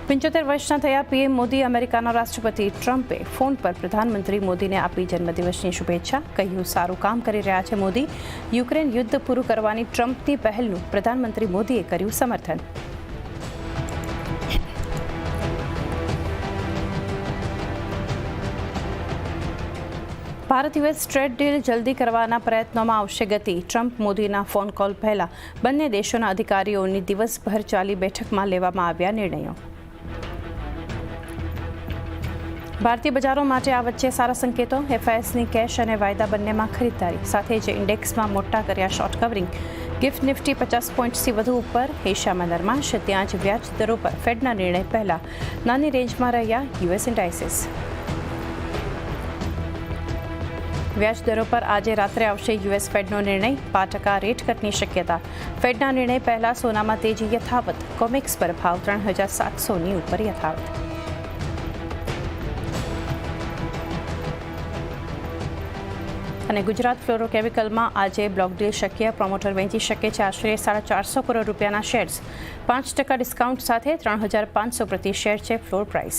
75 વર્ષના થયા પીએમ મોદી. અમેરિકાના રાષ્ટ્રપતિ ટ્રમ્પે ફોન પર પ્રધાનમંત્રી મોદીને આપી જન્મદિવસની શુભેચ્છા. કહ્યું, સારું કામ કરી રહ્યા છે મોદી. યુક્રેન યુદ્ધ પૂરું કરવાની ટ્રમ્પની પહેલનું પ્રધાનમંત્રી મોદીએ કર્યું સમર્થન. ભારત યુએસ ટ્રેડ ડીલ જલ્દી કરવાના પ્રયત્નોમાં આવશે ગતિ. ટ્રમ્પ મોદીના ફોન કોલ પહેલા બંને દેશોના અધિકારીઓની દિવસભર ચાલી બેઠકમાં લેવામાં આવ્યા નિર્ણયો. ભારતીય બજારો માટે આ વચ્ચે સારા સંકેતો. એફઆઈએસની કેશ અને વાયદા બંનેમાં ખરીદદારી સાથે જ ઇન્ડેક્સમાં મોટા કર્યા શોર્ટ કવરિંગ. ગિફ્ટ નિફ્ટી 50 પોઈન્ટથી વધુ ઉપર. એશિયામાં નરમાશ. ત્યાં જ વ્યાજ દરો પર ફેડના નિર્ણય પહેલા નાની રેન્જમાં રહ્યા યુએસ ઇન્ડાઇસીસ. વ્યાજ દરો પર આજે રાત્રે આવશે યુએસ ફેડનો નિર્ણય. 5% રેટ કટની શક્યતા. ફેડના નિર્ણય પહેલા સોનામાં તેજી યથાવત. કોમેક્સ પર ભાવ 3700ની ઉપર યથાવત. અને ગુજરાત ફ્લોરોકેમિકલમાં આજે બ્લોક ડીલ શક્ય. પ્રોમોટર વેચી શકે છે આશરે 450 કરોડ રૂપિયાના શેર્સ. 5% ડિસ્કાઉન્ટ સાથે 3500 પ્રતિ શેર છે ફ્લોર પ્રાઇસ.